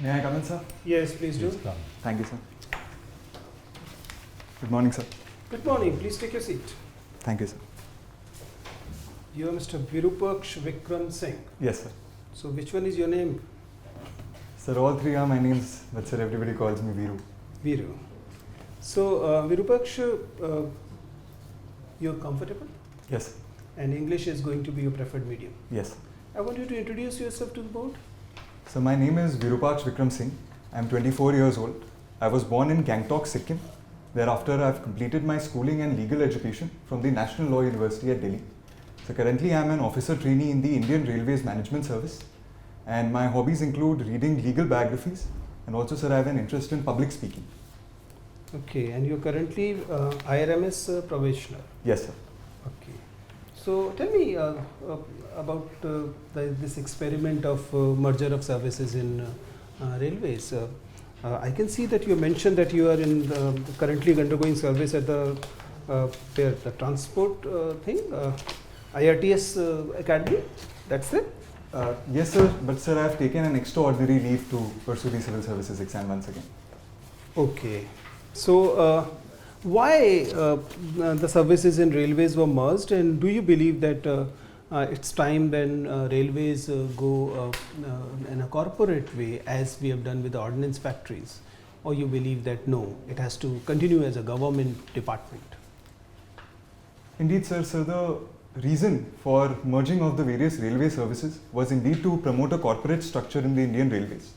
May I come in, sir? Yes, please do. Thank you, sir. Good morning, sir. Good morning. Please take your seat. Thank you, sir. You are Mr. Virupaksh Vikram Singh. Yes, sir. So, which one is your name? Sir, all three are my names, but sir, everybody calls me Viru. Viru. So, Virupaksh, you're comfortable? Yes, sir. And English is going to be your preferred medium. Yes, sir. I want you to introduce yourself to the board. So, my name is Virupaksh Vikram Singh. I am 24 years old. I was born in Gangtok, Sikkim. Thereafter, I have completed my schooling and legal education from the National Law University at Delhi. So, currently I am an officer trainee in the Indian Railways Management Service. And my hobbies include reading legal biographies, and also, sir, I have an interest in public speaking. Okay, and you're currently IRMS probationer. Yes, sir. Okay. So, tell me about this experiment of merger of services in railways. I can see that you mentioned that you are in currently undergoing service at the transport thing, IRTS Academy. That's it. Yes, sir. But sir, I have taken an extraordinary leave to pursue the civil services exam once again. Okay. So, why the services in railways were merged, and do you believe that it's time when railways go in a corporate way as we have done with the ordnance factories, or you believe that no, it has to continue as a government department? Indeed, sir. So the reason for merging of the various railway services was indeed to promote a corporate structure in the Indian Railways.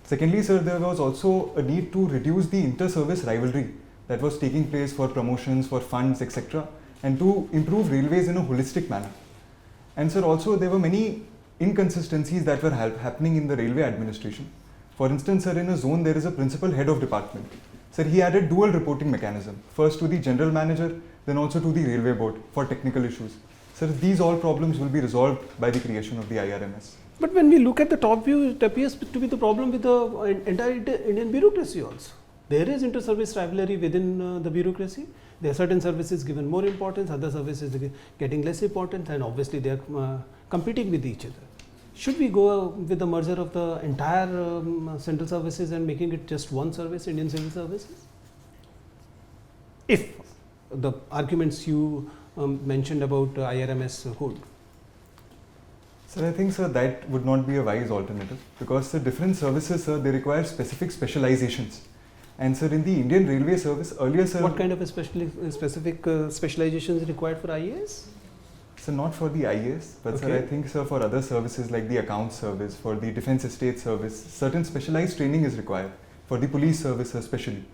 Secondly, sir, there was also a need to reduce the inter-service rivalry that was taking place for promotions, for funds, etc., and to improve railways in a holistic manner. And sir, also there were many inconsistencies that were happening in the railway administration. For instance, sir, in a zone there is a principal head of department. Sir, he added dual reporting mechanism, first to the general manager, then also to the railway board for technical issues. Sir, these all problems will be resolved by the creation of the IRMS. But when we look at the top view, it appears to be the problem with the entire Indian bureaucracy also. There is inter-service rivalry within the bureaucracy. There are certain services given more importance, other services getting less importance, and obviously they are competing with each other. Should we go with the merger of the entire central services and making it just one service, Indian Civil Services? If the arguments you mentioned about IRMS hold. Sir, I think, sir, that would not be a wise alternative, because sir, different services, sir, they require specific specializations. And sir, in the Indian Railway Service, earlier, sir... What kind of a specific specialization is required for IAS? Sir, not for the IAS, but Okay. sir, I think, sir, for other services like the accounts service, for the defense estate service, certain specialized training is required, for the police service especially.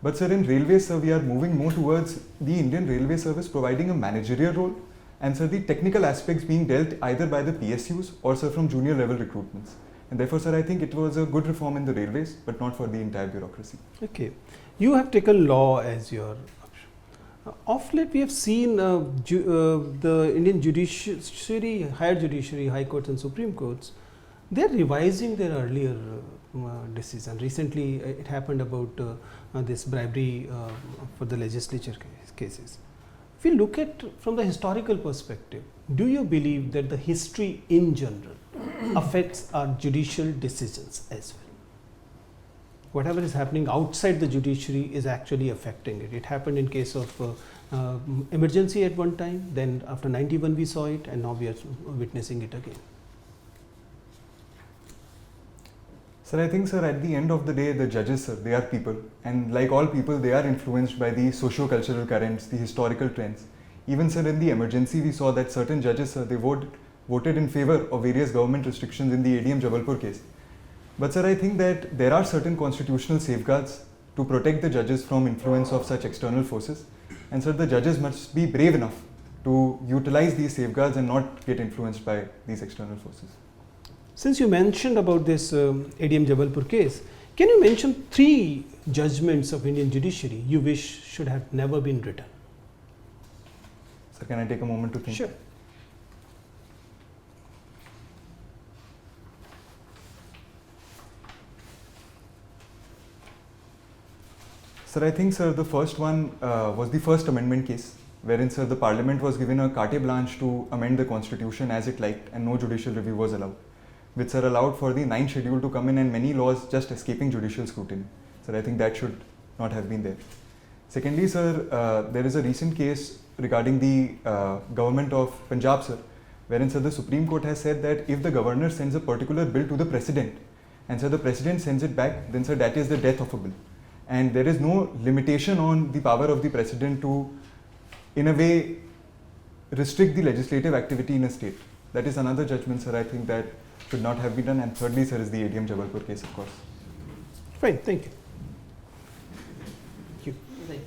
But sir, in railways, sir, we are moving more towards the Indian Railway Service providing a managerial role, and sir, the technical aspects being dealt either by the PSUs or sir, from junior level recruitments. And therefore, sir, I think it was a good reform in the railways, but not for the entire bureaucracy. Okay. You have taken law as your option. Of late, we have seen the Indian judiciary, higher judiciary, high courts and supreme courts, they are revising their earlier decision. Recently, it happened about this bribery for the legislature cases. If you look at from the historical perspective, do you believe that the history in general affects our judicial decisions as well? Whatever is happening outside the judiciary is actually affecting it. It happened in case of emergency at one time, then after 91 we saw it, and now we are witnessing it again. Sir, I think, sir, at the end of the day, the judges, sir, they are people, and like all people, they are influenced by the socio-cultural currents, the historical trends. Even, sir, in the emergency, we saw that certain judges, sir, they voted in favor of various government restrictions in the ADM Jabalpur case. But, sir, I think that there are certain constitutional safeguards to protect the judges from influence of such external forces, and, sir, the judges must be brave enough to utilize these safeguards and not get influenced by these external forces. Since you mentioned about this ADM Jabalpur case, can you mention 3 judgments of Indian judiciary you wish should have never been written? Sir, can I take a moment to think? Sure. Sir, I think, sir, the first one was the First Amendment case, wherein, sir, the Parliament was given a carte blanche to amend the Constitution as it liked and no judicial review was allowed. which are allowed for the 9th schedule to come in, and many laws just escaping judicial scrutiny. So I think that should not have been there. Secondly, sir, there is a recent case regarding the government of Punjab, sir, wherein, sir, the Supreme Court has said that if the governor sends a particular bill to the president, and so the president sends it back, then, sir, that is the death of a bill. And there is no limitation on the power of the president to, in a way, restrict the legislative activity in a state. That is another judgment, sir, I think that should not have been done. And thirdly, sir, is the ADM Jabalpur case, of course. Fine, thank you. Right.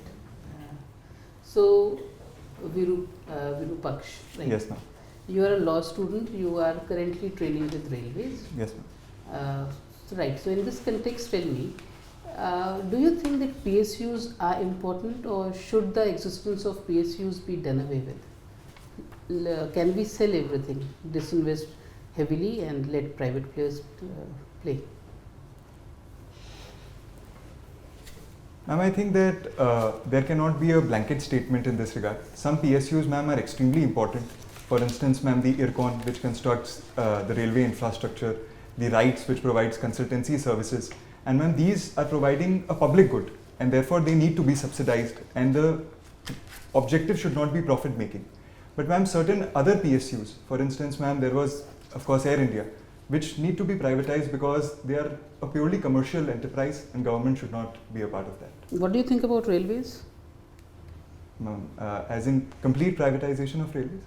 So, Virupaksh, right? Yes, ma'am. You are a law student. You are currently training with railways. Yes, ma'am. Right. So, in this context, tell me, do you think that PSUs are important, or should the existence of PSUs be done away with? Can we sell everything, disinvest heavily, and let private players play? Ma'am, I think that there cannot be a blanket statement in this regard. Some PSUs, ma'am, are extremely important. For instance, ma'am, the IRCON, which constructs the railway infrastructure, the RITES, which provides consultancy services, and ma'am, these are providing a public good, and therefore they need to be subsidized, and the objective should not be profit making. But ma'am, certain other PSUs, for instance, ma'am, there was, of course, Air India, which need to be privatized because they are a purely commercial enterprise, and government should not be a part of that. What do you think about railways? Ma'am, as in complete privatization of railways?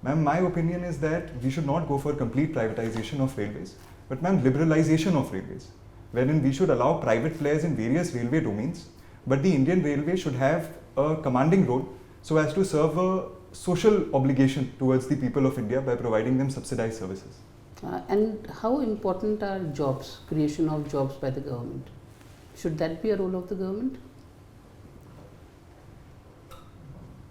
Ma'am, my opinion is that we should not go for complete privatization of railways, but ma'am, liberalization of railways, wherein we should allow private players in various railway domains, but the Indian Railway should have a commanding role so as to serve a social obligation towards the people of India by providing them subsidized services. And how important are jobs, creation of jobs by the government? Should that be a role of the government?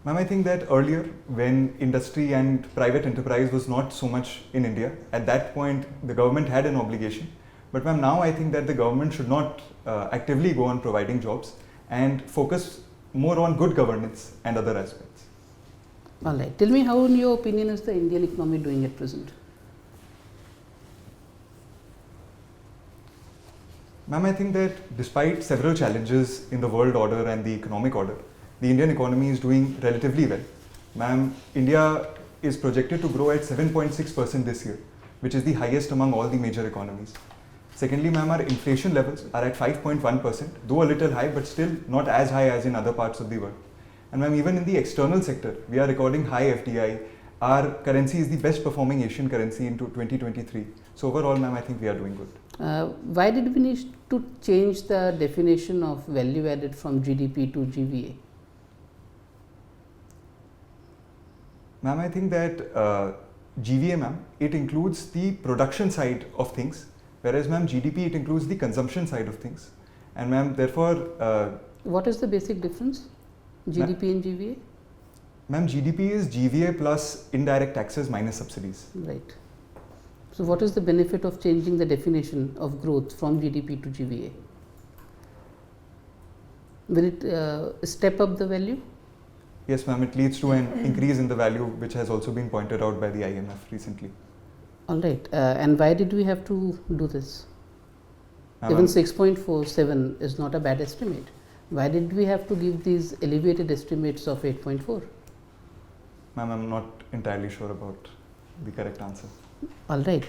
Ma'am, I think that earlier, when industry and private enterprise was not so much in India, at that point the government had an obligation. But ma'am, now I think that the government should not actively go on providing jobs and focus more on good governance and other aspects. All right. Tell me, how in your opinion is the Indian economy doing at present? Ma'am, I think that despite several challenges in the world order and the economic order, the Indian economy is doing relatively well. Ma'am, India is projected to grow at 7.6% this year, which is the highest among all the major economies. Secondly, ma'am, our inflation levels are at 5.1%, though a little high, but still not as high as in other parts of the world. And ma'am, even in the external sector, we are recording high FDI. Our currency is the best performing Asian currency into 2023. So overall, ma'am, I think we are doing good. Why did we need to change the definition of value added from GDP to GVA? Ma'am, I think that GVA, ma'am, it includes the production side of things, whereas ma'am, GDP, it includes the consumption side of things. And ma'am, therefore... what is the basic difference, GDP and GVA? Ma'am, GDP is GVA plus indirect taxes minus subsidies. Right. So what is the benefit of changing the definition of growth from GDP to GVA? Will it step up the value? Yes, ma'am, it leads to an increase in the value, which has also been pointed out by the IMF recently. All right. And why did we have to do this? Ma'am, Even 6.47 is not a bad estimate. Why did we have to give these elevated estimates of 8.4? Ma'am, I'm not entirely sure about the correct answer. All right.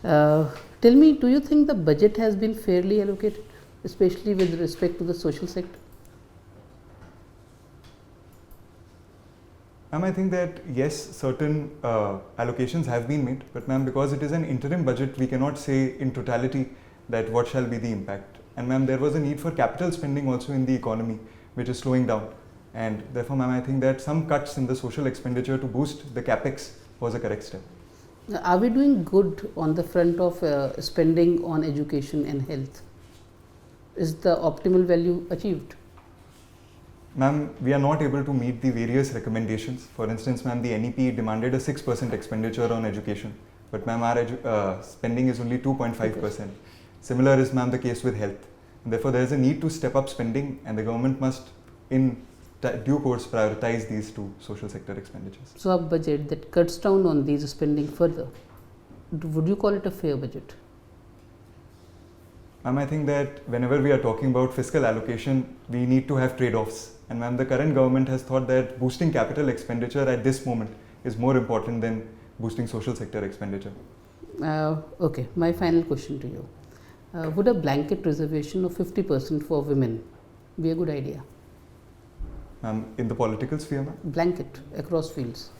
Tell me, do you think the budget has been fairly allocated, especially with respect to the social sector? Ma'am, I think that yes, certain allocations have been made, but ma'am, because it is an interim budget, we cannot say in totality that what shall be the impact. And ma'am, there was a need for capital spending also in the economy, which is slowing down. And therefore, ma'am, I think that some cuts in the social expenditure to boost the capex was a correct step. Are we doing good on the front of spending on education and health? Is the optimal value achieved? Ma'am, we are not able to meet the various recommendations. For instance, ma'am, the NEP demanded a 6% expenditure on education, but ma'am, our spending is only 2.5%. Similar is, ma'am, the case with health. And therefore, there is a need to step up spending, and the government must, in due course, prioritize these two social sector expenditures. So a budget that cuts down on these spending further, would you call it a fair budget? Ma'am, I think that whenever we are talking about fiscal allocation, we need to have trade-offs. And ma'am, the current government has thought that boosting capital expenditure at this moment is more important than boosting social sector expenditure. Okay, my final question to you. Would a blanket reservation of 50% for women be a good idea? Ma'am, in the political sphere, ma'am? Blanket across fields.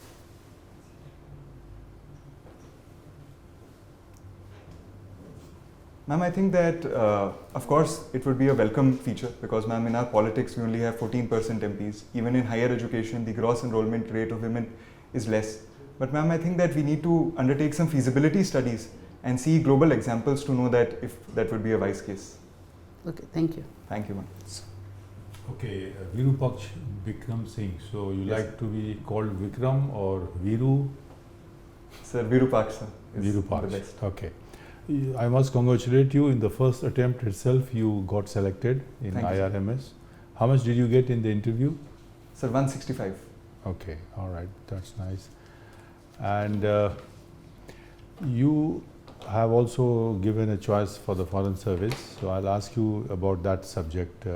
Ma'am, I think that of course it would be a welcome feature because ma'am, in our politics we only have 14% MPs. Even in higher education, the gross enrollment rate of women is less. But ma'am, I think that we need to undertake some feasibility studies and see global examples to know that if that would be a wise case. Okay, thank you. Thank you, ma'am. Okay, Virupaksh Vikram Singh. So you Yes, like sir. to be called Vikram or Viru? Sir, Virupaksh, sir, is the Virupaksh. best. Okay. I must congratulate you. In the first attempt itself, you got selected in Thank you, sir. IRMS. How much did you get in the interview? Sir, 165. Okay, all right, that's nice. And you have also given a choice for the foreign service. So I'll ask you about that subject.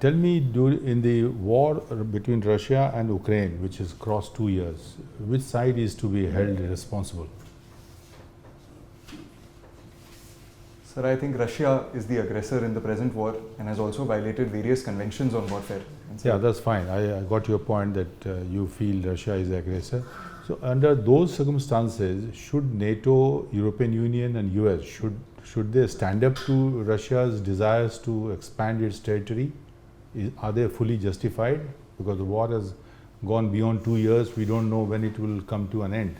Tell me, in the war between Russia and Ukraine, which has crossed 2 years, which side is to be held responsible? Sir, I think Russia is the aggressor in the present war and has also violated various conventions on warfare. And sir, Yeah, that's fine. I got your point that you feel Russia is the aggressor. So under those circumstances, should NATO, European Union and US, should they stand up to Russia's desires to expand its territory? Are they fully justified? Because the war has gone beyond 2 years, we don't know when it will come to an end.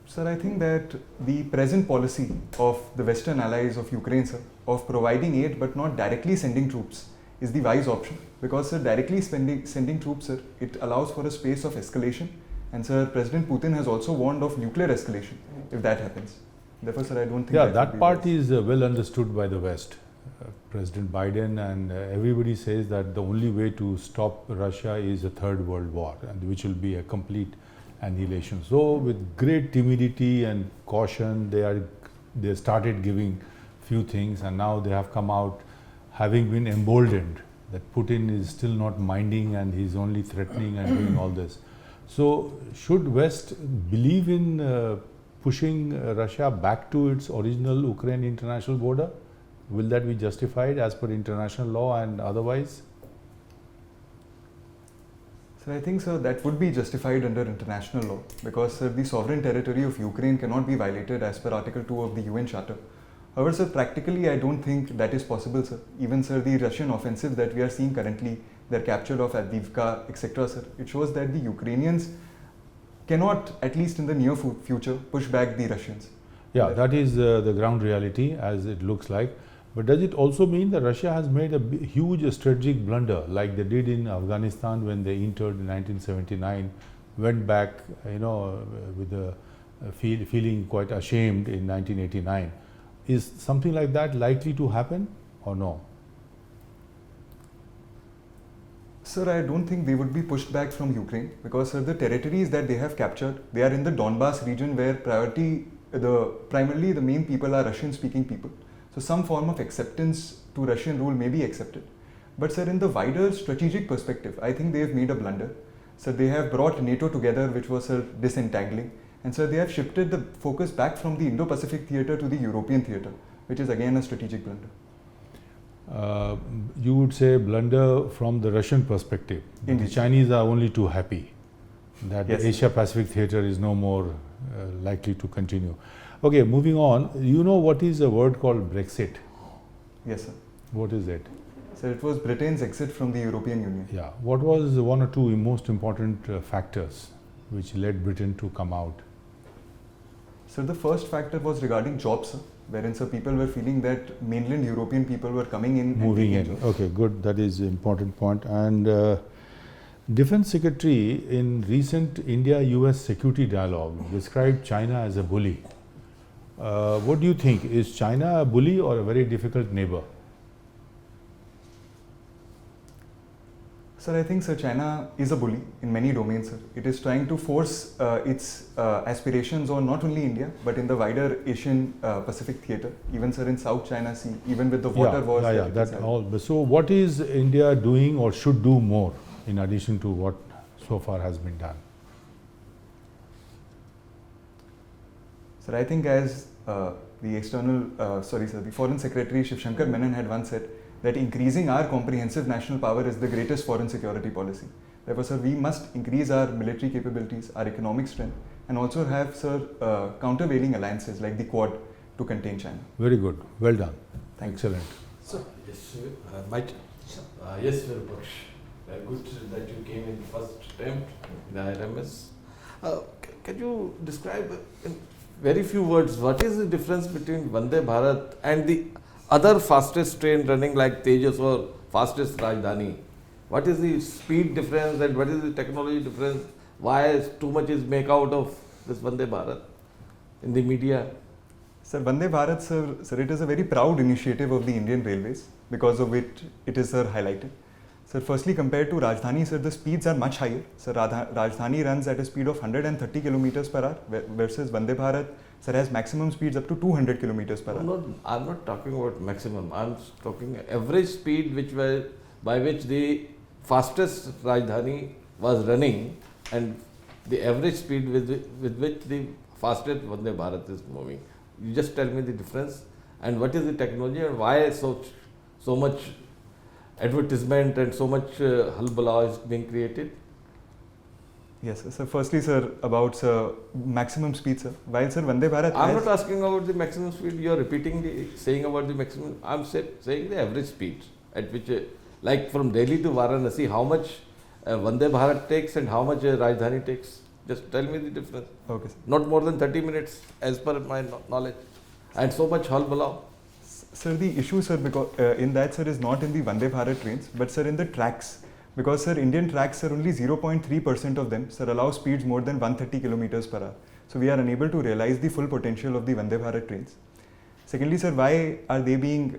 Sir, I think that the present policy of the Western allies of Ukraine, sir, of providing aid but not directly sending troops is the wise option. Because, sir, directly sending troops, sir, it allows for a space of escalation. And, sir, President Putin has also warned of nuclear escalation if that happens. Therefore, sir, I don't think Yeah, would that be part wise. is well understood by the West. President Biden and everybody says that the only way to stop Russia is a third world war, and which will be a complete annihilation. So with great timidity and caution, they started giving few things, and now they have come out having been emboldened that Putin is still not minding and he's only threatening and doing all this. So should West believe in pushing Russia back to its original Ukraine international border? Will that be justified as per international law and otherwise? Sir, I think, sir, that would be justified under international law because, sir, the sovereign territory of Ukraine cannot be violated as per Article 2 of the UN Charter. However, sir, practically I don't think that is possible, sir. Even, sir, the Russian offensive that we are seeing currently, their capture of Avdiivka, etc., sir, it shows that the Ukrainians cannot, at least in the near future, push back the Russians. Yeah, that is the ground reality as it looks like. But does it also mean that Russia has made a huge strategic blunder like they did in Afghanistan when they entered in 1979, went back, with the feeling quite ashamed in 1989. Is something like that likely to happen or no? Sir, I don't think they would be pushed back from Ukraine because, sir, the territories that they have captured, they are in the Donbas region where primarily the main people are Russian-speaking people. So some form of acceptance to Russian rule may be accepted. But, sir, in the wider strategic perspective, I think they have made a blunder. Sir, they have brought NATO together, which was, sir, disentangling. And, sir, they have shifted the focus back from the Indo-Pacific theatre to the European theatre, which is again a strategic blunder. You would say blunder from the Russian perspective. Indeed. The Chinese are only too happy that Yes, the Asia-Pacific theatre is no more likely to continue. Okay, moving on. You know what is a word called Brexit? Yes, sir. What is it? So it was Britain's exit from the European Union. Yeah. What was one or two most important factors which led Britain to come out? So the first factor was regarding jobs, sir, wherein, sir, people were feeling that mainland European people were coming in Moving and in. taking jobs. Okay, good. That is an important point. And Defense Secretary in recent India-US security dialogue described China as a bully. What do you think? Is China a bully or a very difficult neighbor? Sir, I think Sir, China is a bully in many domains, sir. It is trying to force its aspirations on not only India, but in the wider Asian Pacific theatre, even sir in South China Sea, even with the water wars. That all. So what is India doing or should do more in addition to what so far has been done? Sir, I think as the Foreign Secretary Shiv Shankar Menon had once said, that increasing our comprehensive national power is the greatest foreign security policy. Therefore, sir, we must increase our military capabilities, our economic strength, and also have, sir, countervailing alliances like the Quad to contain China. Very good. Well done. Excellent. So, yes, yes, Virupaksh. Good that you came in first attempt in the IRMS. Can you describe in very few words what is the difference between Vande Bharat and the other fastest train running like Tejas or fastest Rajdhani? What is the speed difference and what is the technology difference? Why too much is make out of this Vande Bharat in the media? Sir, Vande Bharat, sir, it is a very proud initiative of the Indian Railways, because of which it is, sir, highlighted. Sir, firstly, compared to Rajdhani, sir, the speeds are much higher. Sir, Rajdhani runs at a speed of 130 kilometers per hour, versus Vande Bharat, sir, has maximum speeds up to 200 kilometers per hour. I'm not talking about maximum. I'm talking average speed by which the fastest Rajdhani was running, and the average speed with which the fastest Vande Bharat is moving. You just tell me the difference and what is the technology and why so much advertisement and so much halbala is being created. Yes, sir. So firstly, sir, about maximum speed, sir. While, sir, Vande Bharat I'm not asking about the maximum speed. You are repeating saying about the maximum. I'm saying the average speed at which, like from Delhi to Varanasi, how much Vande Bharat takes and how much Rajdhani takes. Just tell me the difference. Okay, sir. Not more than 30 minutes, as per my knowledge, and so much halbala. Sir, the issue, sir, because in that, sir, is not in the Vande Bharat trains, but, sir, in the tracks. Because, sir, Indian tracks, sir, only 0.3% of them, sir, allow speeds more than 130 kilometers per hour. So we are unable to realize the full potential of the Vande Bharat trains. Secondly, sir, why are they being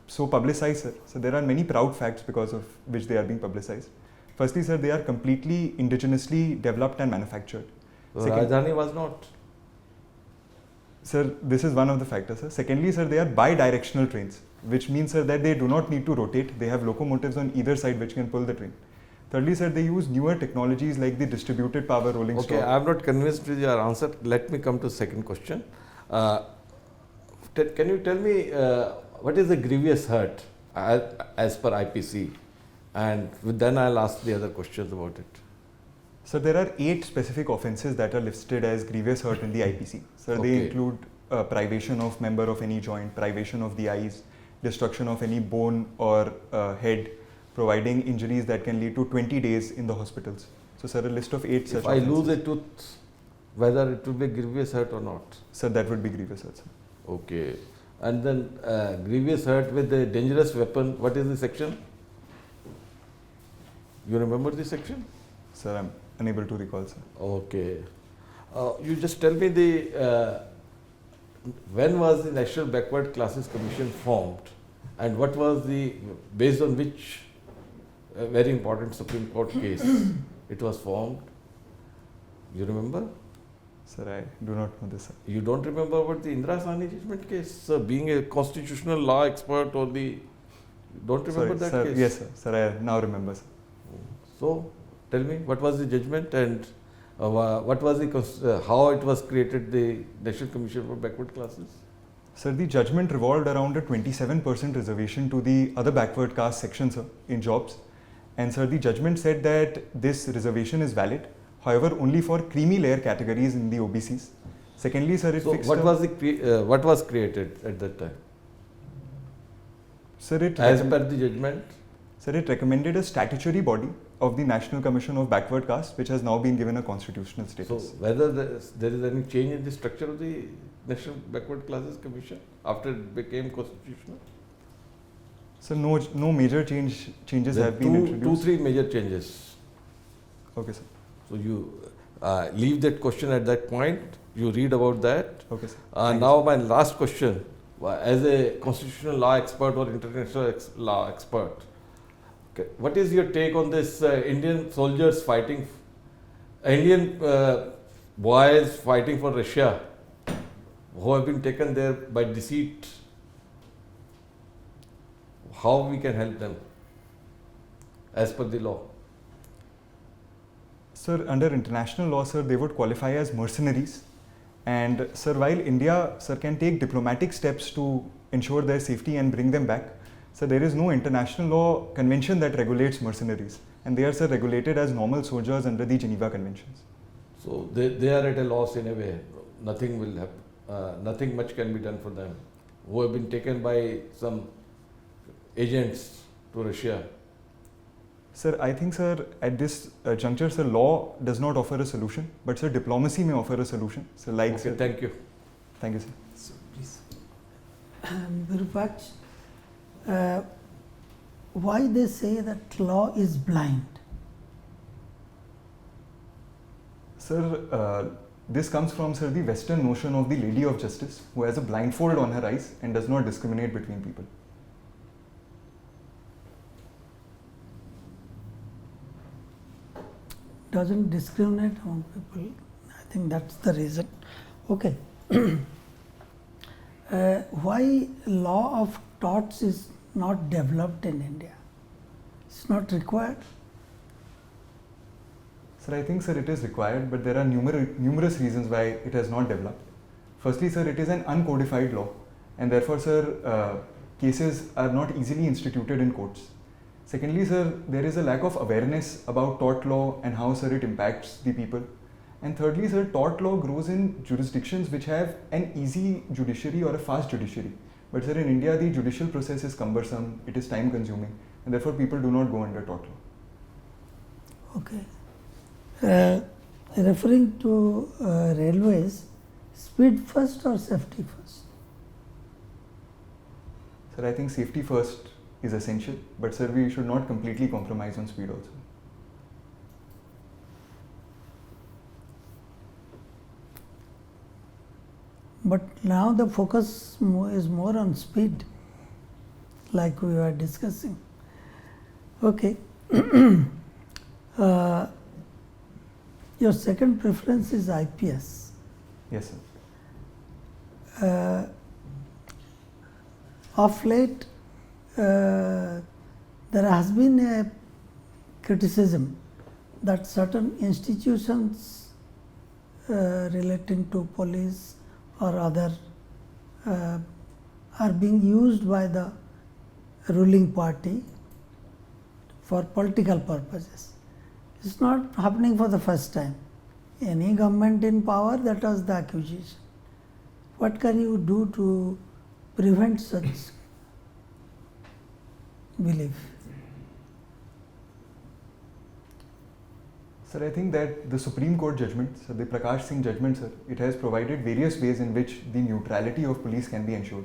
so publicized, sir? So there are many proud facts because of which they are being publicized. Firstly, sir, they are completely indigenously developed and manufactured. Rajdhani was not. Sir, this is one of the factors, sir. Secondly, sir, they are bi-directional trains, which means, sir, that they do not need to rotate. They have locomotives on either side which can pull the train. Thirdly, sir, they use newer technologies like the distributed power rolling stock. Okay, I am not convinced with your answer. Let me come to second question. Can you tell me what is the grievous hurt as per IPC? And then I'll ask the other questions about it. So there are 8 specific offences that are listed as grievous hurt in the IPC. So they include privation of member of any joint, privation of the eyes, destruction of any bone or head, providing injuries that can lead to 20 days in the hospitals. So, sir, a list of 8 such offences. If I lose a tooth, whether it will be grievous hurt or not? Sir, that would be grievous hurt, sir. Okay. And then grievous hurt with a dangerous weapon, what is the section? You remember the section? Sir, I'm unable to recall, sir. Okay. You just tell me when was the National Backward Classes Commission formed and what was based on which very important Supreme Court case it was formed? You remember? Sir, I do not know this, sir. You don't remember about the Indira Sahni judgment case? Sir, being a constitutional law expert or don't remember that sir, case? Yes, sir. Sir, I now remember, sir. So, tell me, what was the judgment and what was how it was created, the National Commission for Backward Classes? Sir, the judgment revolved around a 27% reservation to the other backward caste section, sir, in jobs. And, sir, the judgment said that this reservation is valid, however, only for creamy layer categories in the OBCs. Secondly, sir, it fixed... What was created at that time? Sir, as per the judgment? Sir, it recommended a statutory body of the National Commission of Backward Caste, which has now been given a constitutional status. So, whether there is any change in the structure of the National Backward Classes Commission after it became constitutional? So, no major changes have been introduced. 2-3 major changes. Okay, sir. So, you leave that question at that point, you read about that. Okay, sir. Now, my last question, as a constitutional law expert or international law expert, What is your take on this Indian soldiers fighting, Indian boys fighting for Russia, who have been taken there by deceit? How we can help them as per the law? Sir, under international law, sir, they would qualify as mercenaries. And sir, while India, sir, can take diplomatic steps to ensure their safety and bring them back, sir, there is no international law convention that regulates mercenaries. And they are, sir, regulated as normal soldiers under the Geneva Conventions. So they are at a loss in a way. Nothing will happen. Nothing much can be done for them, who have been taken by some agents to Russia. Sir, I think, sir, at this juncture, sir, law does not offer a solution, but sir, diplomacy may offer a solution. So, like, Okay, sir, thank you. Thank you, sir. So, please. Virupaksh, why they say that law is blind? Sir, this comes from, sir, the Western notion of the Lady of Justice, who has a blindfold on her eyes and does not discriminate between people. Doesn't discriminate on people. I think that's the reason. Okay. Why law of torts is not developed in India? It's not required. Sir, I think, sir, it is required, but there are numerous reasons why it has not developed. Firstly, sir, it is an uncodified law, and therefore, sir, cases are not easily instituted in courts. Secondly, sir, there is a lack of awareness about tort law and how, sir, it impacts the people. And thirdly, sir, tort law grows in jurisdictions which have an easy judiciary or a fast judiciary. But, sir, in India, the judicial process is cumbersome, it is time consuming, and therefore people do not go under tort law. Okay. Referring to railways, speed first or safety first? Sir, I think safety first is essential, but sir, we should not completely compromise on speed also. But now the focus is more on speed, like we were discussing. Okay. Your second preference is IPS. Yes, sir. Of late, there has been a criticism that certain institutions relating to police or other are being used by the ruling party for political purposes. It's not happening for the first time. Any government in power, that was the accusation. What can you do to prevent such belief? Sir, I think that the Supreme Court judgment, sir, the Prakash Singh judgment, sir, it has provided various ways in which the neutrality of police can be ensured.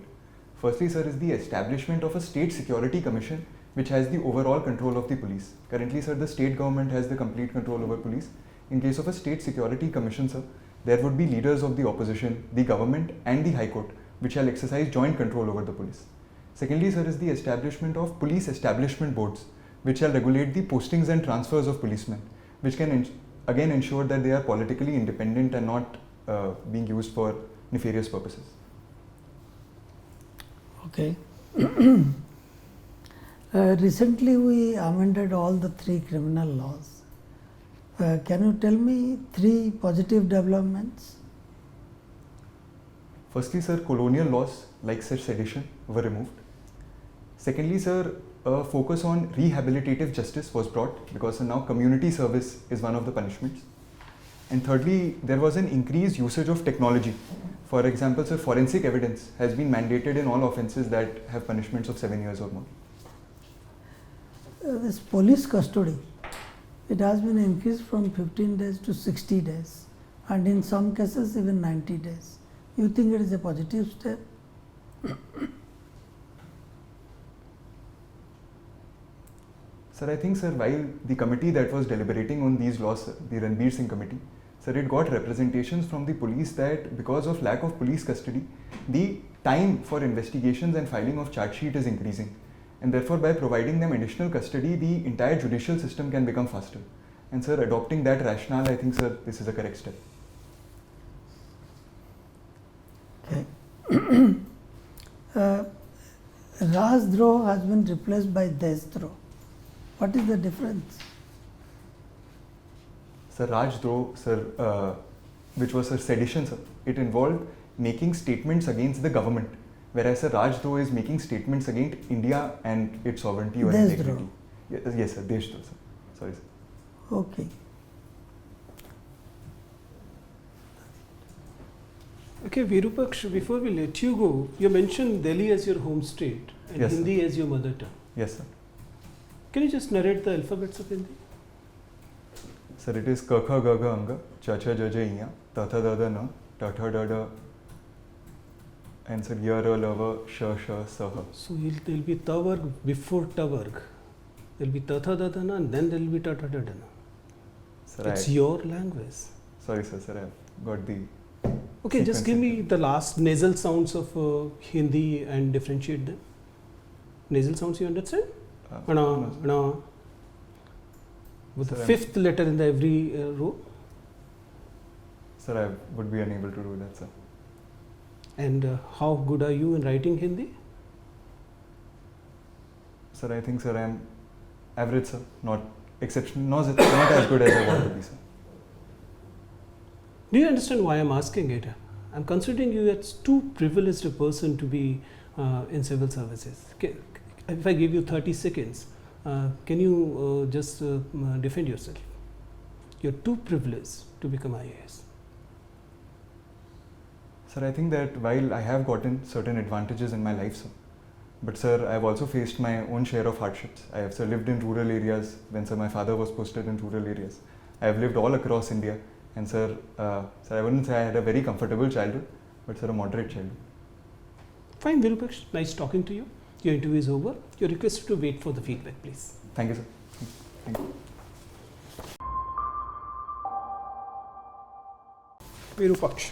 Firstly, sir, is the establishment of a state security commission which has the overall control of the police. Currently, sir, the state government has the complete control over police. In case of a state security commission, sir, there would be leaders of the opposition, the government and the High Court, which shall exercise joint control over the police. Secondly, sir, is the establishment of police establishment boards, which shall regulate the postings and transfers of policemen, which can again ensure that they are politically independent and not being used for nefarious purposes. Okay. Recently, we amended all the 3 criminal laws. Can you tell me 3 positive developments? Firstly, sir, colonial laws like sedition were removed. Secondly, sir, a focus on rehabilitative justice was brought because now community service is one of the punishments. And thirdly, there was an increased usage of technology. For example, sir, forensic evidence has been mandated in all offences that have punishments of 7 years or more. This police custody, it has been increased from 15 days to 60 days and in some cases even 90 days. You think it is a positive step? Sir, I think, sir, while the committee that was deliberating on these laws, sir, the Ranbir Singh committee, sir, it got representations from the police that because of lack of police custody, the time for investigations and filing of charge sheet is increasing. and therefore by providing them additional custody, the entire judicial system can become faster. And sir, adopting that rationale, I think, sir, this is a correct step. Okay. Rajdroh has been replaced by Deshdroh. What is the difference? Sir, Rajdroh, sir, which was a sedition, sir, it involved making statements against the government, whereas sir, Rajdroh is making statements against India and its sovereignty or integrity. Yes, sir, Deshdroh, sir. Sorry, sir. Okay. Okay, Virupaksh, before we let you go, you mentioned Delhi as your home state and Yes, Hindi as your mother tongue. Yes, sir. Can you just narrate the alphabets of Hindi? Sir, it is Kakha Gaga Anga, Chacha Jaja Iya, Tatha Dada Na, Tatha Dada, and sir, Yara Lava, Sha Sha Saha. So there will be Tavarg before Tavarg. There will be Tatha Dadana and then there will be Tata Dadana. Sir, It's your language. sorry, sir, I've got the. Okay, just sequence give me of- the last nasal sounds of Hindi and differentiate them. Nasal sounds you understand? Ana, no, sir. ana. With the Sir, I'm- fifth letter in the every row. Sir, I would be unable to do that, sir. And how good are you in writing Hindi? Sir, I think, sir, I'm average, sir, not exceptional, not as good as I want to be, sir. Do you understand why I'm asking it? I'm considering you as too privileged a person to be in civil services. If I give you 30 seconds, can you just defend yourself? You're too privileged to become IAS. Sir, I think that while I have gotten certain advantages in my life, sir, but sir, I have also faced my own share of hardships. I have, sir, lived in rural areas when, sir, my father was posted in rural areas. I have lived all across India, and sir, I wouldn't say I had a very comfortable childhood, but sir, a moderate childhood. Fine, Virupaksh, nice talking to you. Your interview is over. You're requested to wait for the feedback, please. Thank you, sir. Thank you. Virupaksh.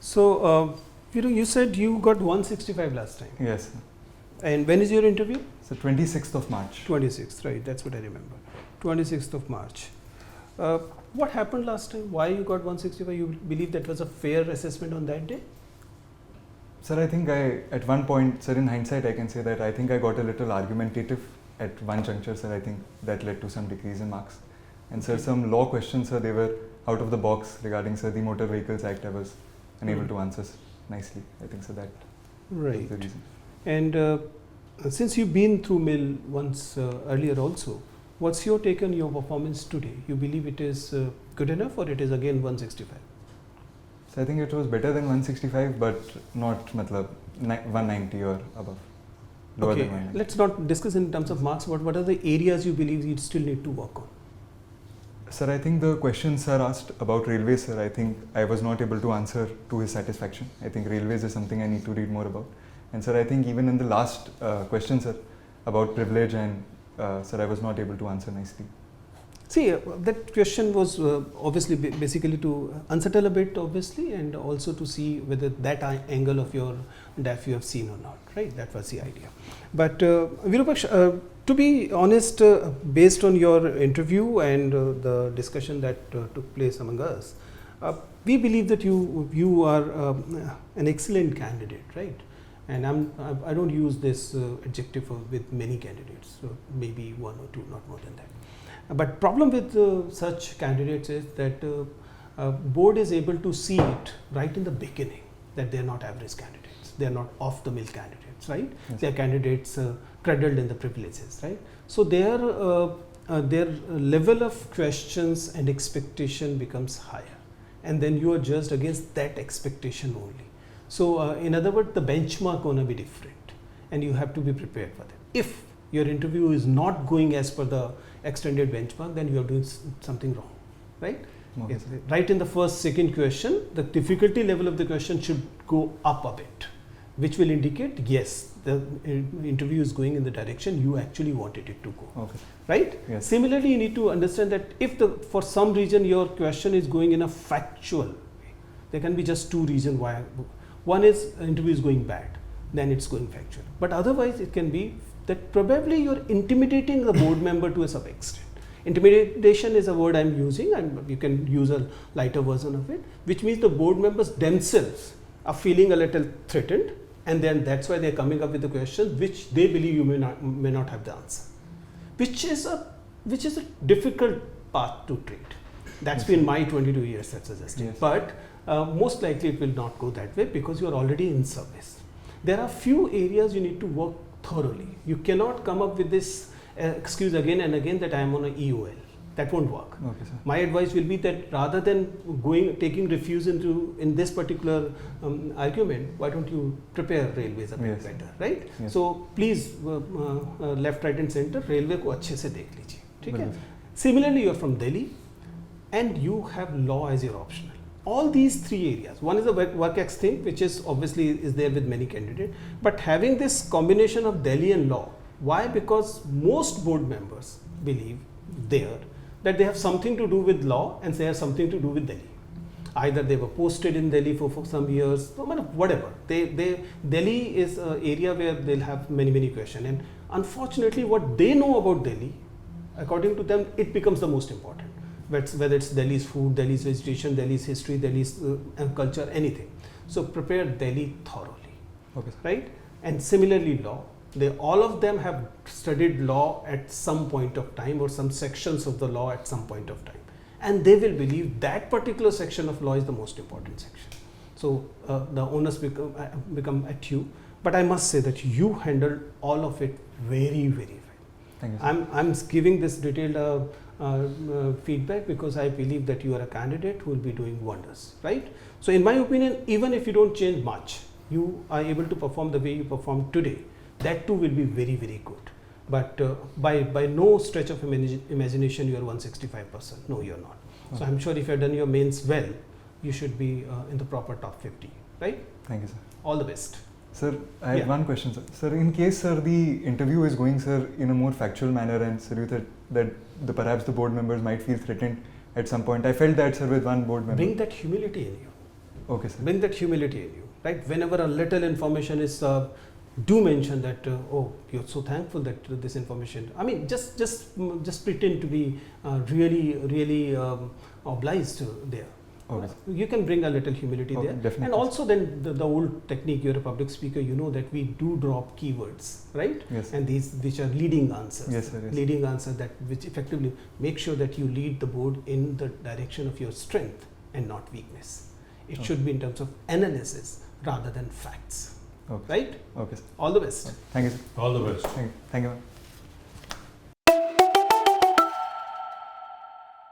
So, you said you got 165 last time. Yes, sir. And when is your interview? So 26th of March. 26th, right, that's what I remember. 26th of March. What happened last time? Why you got 165? You believe that was a fair assessment on that day? Sir, I think at one point, sir, in hindsight, I can say that I think I got a little argumentative at one juncture, sir. I think that led to some decrease in marks. And sir, some law questions, sir, they were out of the box regarding, sir, the Motor Vehicles Act. I was unable to answer nicely. I think, so that was the reason. And since you've been through mill once earlier also, what's your take on your performance today? You believe it is good enough or it is again 165? So I think it was better than 165, but not 190 or above. Lower than 190. Let's not discuss in terms of marks, but what are the areas you believe you still need to work on? Sir, I think the questions sir asked about railways, sir, I think I was not able to answer to his satisfaction. I think railways is something I need to read more about. And sir, I think even in the last question, sir, about privilege and sir, I was not able to answer nicely. See, that question was obviously basically to unsettle a bit, obviously, and also to see whether that angle of your DAF you have seen or not, right? That was the idea. But Virupaksh, to be honest, based on your interview and the discussion that took place among us, we believe that you are an excellent candidate, right? And I don't use this adjective with many candidates, so maybe one or two, not more than that. But problem with such candidates is that board is able to see it right in the beginning that they are not average candidates, they are not off the mill candidates, right? Yes. They are candidates cradled in the privileges, right? So their level of questions and expectation becomes higher, and then you are judged against that expectation only. So in other words, the benchmark gonna be different, and you have to be prepared for that. If your interview is not going as per the extended benchmark, then you are doing something wrong, right? Okay, Yes, sir. right in the second question, the difficulty level of the question should go up a bit, which will indicate, yes, the interview is going in the direction you actually wanted it to go, Okay. right? Yes. Similarly, you need to understand that if for some reason your question is going in a factual way, there can be just two reasons why. One is interview is going bad. then it's going factual. But otherwise, it can be that probably you're intimidating the board member to a some extent. Intimidation is a word I'm using, and you can use a lighter version of it, which means the board members themselves are feeling a little threatened, and then that's why they're coming up with the questions which they believe you may not have the answer, which is a difficult path to treat. That's been my 22 years that suggested. Yes. But most likely it will not go that way because you are already in service. There are few areas you need to work thoroughly. You cannot come up with this excuse again and again that I am on a EOL. That won't work. Okay, sir. My advice will be that rather than taking refuge in this particular argument, why don't you prepare railways a bit Yes. better, right? Yes. So please, left, right, and center, railway को अच्छे से देख लीजिए, ठीक है? बिल्कुल। Similarly, you are from Delhi, and you have law as your optional. All these three areas. One is the work ex thing, which is obviously is there with many candidates. But having this combination of Delhi and law, why? Because most board members believe that they have something to do with law and they have something to do with Delhi. Either they were posted in Delhi for some years, whatever. Delhi is an area where they'll have many questions. And unfortunately, what they know about Delhi, according to them, it becomes the most important. Whether it's Delhi's food, Delhi's vegetation, Delhi's history, Delhi's culture, anything. So prepare Delhi thoroughly, Okay, sir. right? And similarly law. All of them have studied law at some point of time or some sections of the law at some point of time. And they will believe that particular section of law is the most important section. So the onus become at you. But I must say that you handled all of it very well. Thank you, sir. I'm giving this detailed feedback because I believe that you are a candidate who will be doing wonders, right? So in my opinion, even if you don't change much, you are able to perform the way you performed today. That too will be very good. But by no stretch of imagination, you are 165%. No, you're not. Okay. So I'm sure if you have done your mains well, you should be in the proper top 50, right? Thank you, sir. All the best. Sir, I have Yeah. one question, sir. Sir, in case, sir, the interview is going, sir, in a more factual manner, and sir, you said that perhaps the board members might feel threatened at some point. I felt that, sir, with one board member. Bring that humility in you. Okay, sir. Bring that humility in you, right? Whenever a little information is do mention that oh, you're so thankful that this information. I mean, just pretend to be really obliged there. Okay. You can bring a little humility Okay, there. definitely. And also then the old technique, you're a public speaker, you know that we do drop keywords, right? Yes. And these which are leading answers. Yes, sir, yes. Leading answer that which effectively make sure that you lead the board in the direction of your strength and not weakness. It Okay. should be in terms of analysis rather than facts. Okay. Right? Okay, sir. All the best. Thank you, sir. All the best. Thank you.